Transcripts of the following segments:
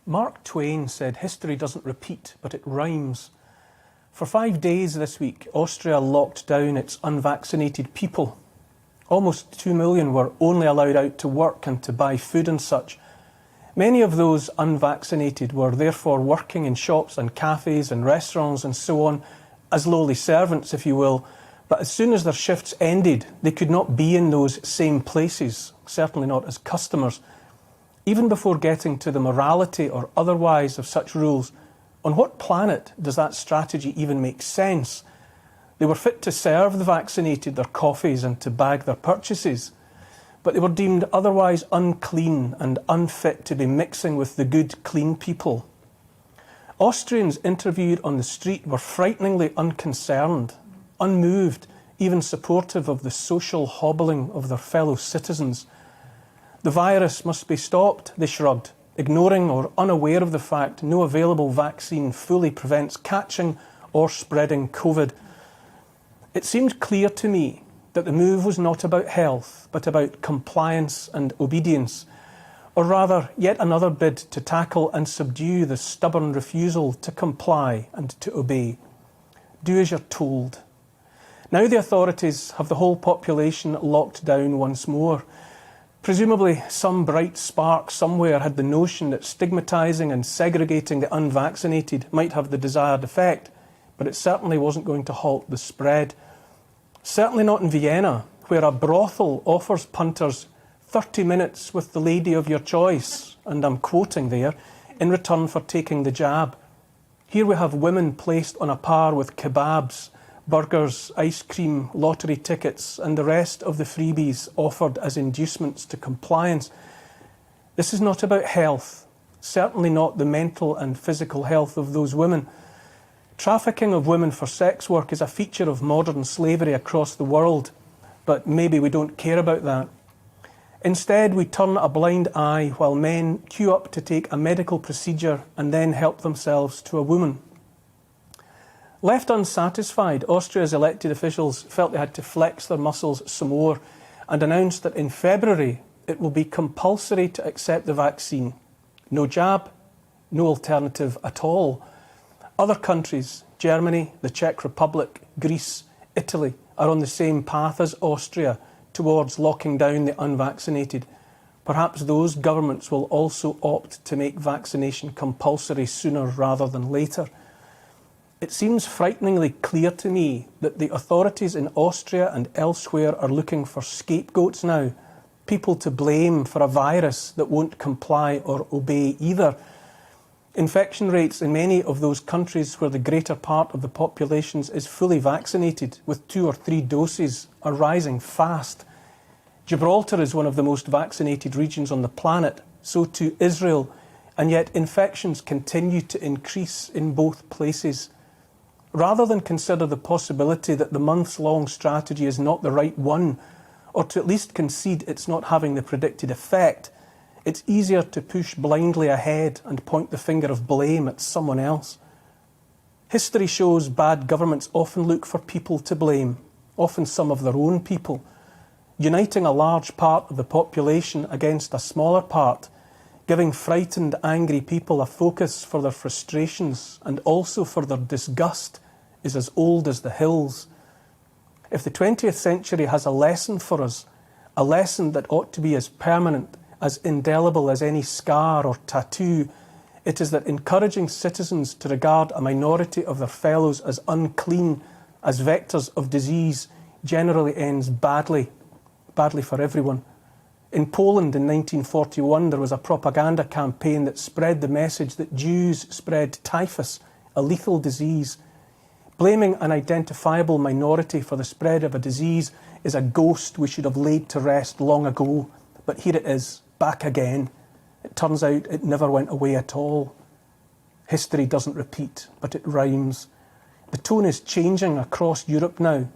Mark Twain said history doesn't repeat, but it rhymes. For 5 days this week, Austria locked down its unvaccinated people. Almost 2 million were only allowed out to work and to buy food and such. Many of those unvaccinated were therefore working in shops and cafes and restaurants and so on, as lowly servants, if you will. But as soon as their shifts ended, they could not be in those same places, certainly not as customers. Even before getting to the morality or otherwise of such rules, on what planet does that strategy even make sense? They were fit to serve the vaccinated their coffees and to bag their purchases, but they were deemed otherwise unclean and unfit to be mixing with the good, clean people. Austrians interviewed on the street were frighteningly unconcerned, unmoved, even supportive of the social hobbling of their fellow citizens. The virus must be stopped, they shrugged, ignoring or unaware of the fact no available vaccine fully prevents catching or spreading COVID. It seemed clear to me that the move was not about health, but about compliance and obedience, or rather yet another bid to tackle and subdue the stubborn refusal to comply and to obey. Do as you're told. Now the authorities have the whole population locked down once more. Presumably some bright spark somewhere had the notion that stigmatising and segregating the unvaccinated might have the desired effect, but it certainly wasn't going to halt the spread. Certainly not in Vienna, where a brothel offers punters 30 minutes with the lady of your choice, and I'm quoting there, in return for taking the jab. Here we have women placed on a par with kebabs, burgers, ice cream, lottery tickets and the rest of the freebies offered as inducements to compliance. This is not about health, certainly not the mental and physical health of those women. Trafficking of women for sex work is a feature of modern slavery across the world, but maybe we don't care about that. Instead, we turn a blind eye while men queue up to take a medical procedure and then help themselves to a woman. Left unsatisfied, Austria's elected officials felt they had to flex their muscles some more and announced that in February it will be compulsory to accept the vaccine. No jab, no alternative at all. Other countries, Germany, the Czech Republic, Greece, Italy, are on the same path as Austria towards locking down the unvaccinated. Perhaps those governments will also opt to make vaccination compulsory sooner rather than later. It seems frighteningly clear to me that the authorities in Austria and elsewhere are looking for scapegoats now, people to blame for a virus that won't comply or obey either. Infection rates in many of those countries where the greater part of the population is fully vaccinated with 2 or 3 doses are rising fast. Gibraltar is one of the most vaccinated regions on the planet, so too Israel, and yet infections continue to increase in both places. Rather than consider the possibility that the months-long strategy is not the right one, or to at least concede it's not having the predicted effect, it's easier to push blindly ahead and point the finger of blame at someone else. History shows bad governments often look for people to blame, often some of their own people. Uniting a large part of the population against a smaller part, giving frightened, angry people a focus for their frustrations and also for their disgust, is as old as the hills. If the 20th century has a lesson for us, a lesson that ought to be as permanent, as indelible as any scar or tattoo, it is that encouraging citizens to regard a minority of their fellows as unclean, as vectors of disease, generally ends badly for everyone. In Poland in 1941, there was a propaganda campaign that spread the message that Jews spread typhus, a lethal disease. Blaming an identifiable minority for the spread of a disease is a ghost we should have laid to rest long ago. But here it is, back again. It turns out it never went away at all. History doesn't repeat, but it rhymes. The tone is changing across Europe now,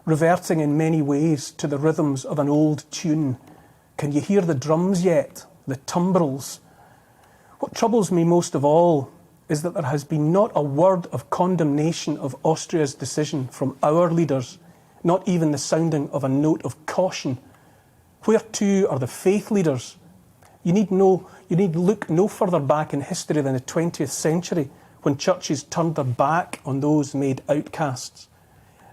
reverting in many ways to the rhythms of an old tune. Can you hear the drums yet? The tumbrils? What troubles me most of all is that there has been not a word of condemnation of Austria's decision from our leaders, not even the sounding of a note of caution. Where too are the faith leaders? You need look no further back in history than the 20th century, when churches turned their back on those made outcasts.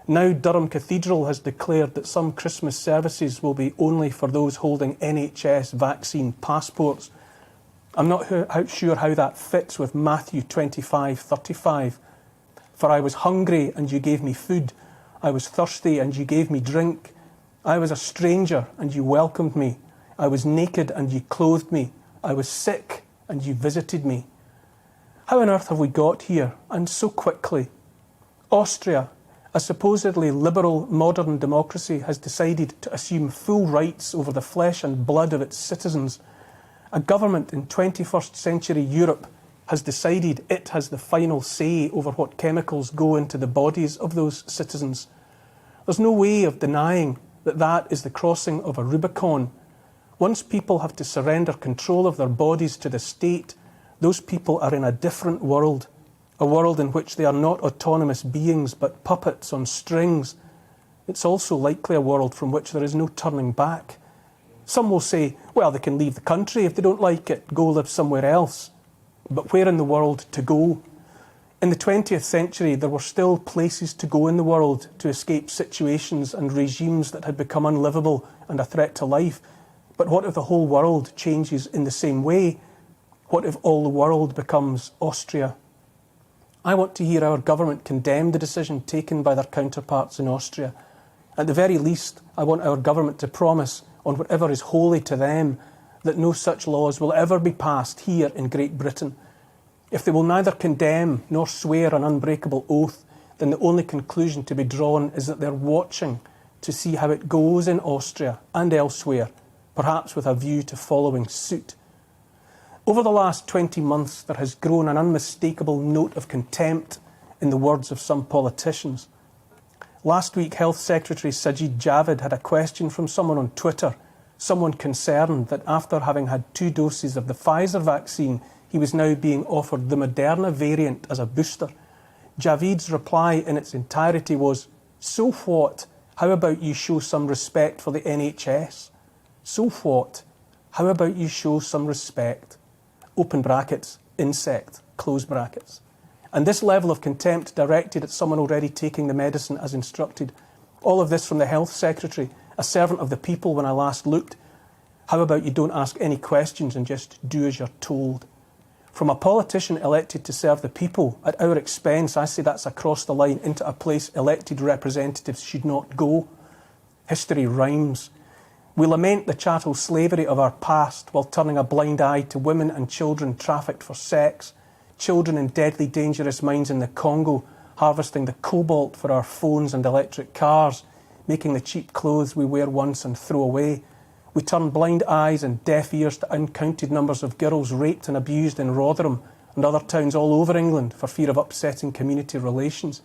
Now Durham Cathedral has declared that some Christmas services will be only for those holding NHS vaccine passports. I'm not sure how that fits with Matthew 25:35. For I was hungry and you gave me food. I was thirsty and you gave me drink. I was a stranger and you welcomed me. I was naked and you clothed me. I was sick and you visited me. How on earth have we got here, and so quickly? Austria, a supposedly liberal modern democracy, has decided to assume full rights over the flesh and blood of its citizens. A government in 21st century Europe has decided it has the final say over what chemicals go into the bodies of those citizens. There's no way of denying that that is the crossing of a Rubicon. Once people have to surrender control of their bodies to the state, those people are in a different world, a world in which they are not autonomous beings but puppets on strings. It's also likely a world from which there is no turning back. Some will say, well, they can leave the country if they don't like it, go live somewhere else. But where in the world to go? In the 20th century, there were still places to go in the world to escape situations and regimes that had become unlivable and a threat to life. But what if the whole world changes in the same way? What if all the world becomes Austria? I want to hear our government condemn the decision taken by their counterparts in Austria. At the very least, I want our government to promise, on whatever is holy to them, that no such laws will ever be passed here in Great Britain. If they will neither condemn nor swear an unbreakable oath, then the only conclusion to be drawn is that they're watching to see how it goes in Austria and elsewhere, perhaps with a view to following suit. Over the last 20 months, there has grown an unmistakable note of contempt in the words of some politicians. Last week, Health Secretary Sajid Javid had a question from someone on Twitter, someone concerned that after having had 2 doses of the Pfizer vaccine, he was now being offered the Moderna variant as a booster. Javid's reply in its entirety was, "So what? How about you show some respect for the NHS? So what? How about you show some respect?" Open brackets, insect, close brackets. And this level of contempt directed at someone already taking the medicine as instructed. All of this from the Health Secretary, a servant of the people when I last looked. How about you don't ask any questions and just do as you're told? From a politician elected to serve the people, at our expense, I say that's across the line into a place elected representatives should not go. History rhymes. We lament the chattel slavery of our past while turning a blind eye to women and children trafficked for sex, children in deadly dangerous mines in the Congo, harvesting the cobalt for our phones and electric cars, making the cheap clothes we wear once and throw away. We turn blind eyes and deaf ears to uncounted numbers of girls raped and abused in Rotherham and other towns all over England for fear of upsetting community relations.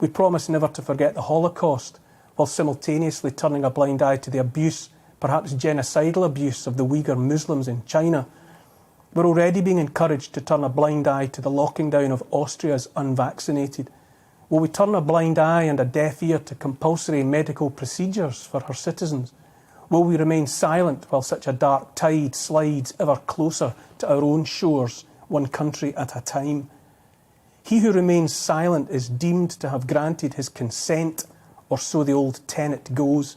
We promise never to forget the Holocaust, while simultaneously turning a blind eye to the abuse, perhaps genocidal abuse, of the Uyghur Muslims in China. We're already being encouraged to turn a blind eye to the locking down of Austria's unvaccinated. Will we turn a blind eye and a deaf ear to compulsory medical procedures for her citizens? Will we remain silent while such a dark tide slides ever closer to our own shores, one country at a time? He who remains silent is deemed to have granted his consent, or so the old tenet goes.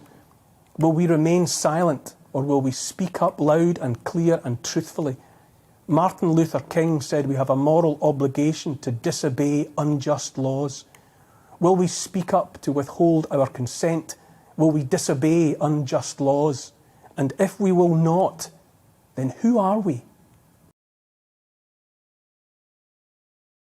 Will we remain silent, or will we speak up loud and clear and truthfully? Martin Luther King said we have a moral obligation to disobey unjust laws. Will we speak up to withhold our consent? Will we disobey unjust laws? And if we will not, then who are we?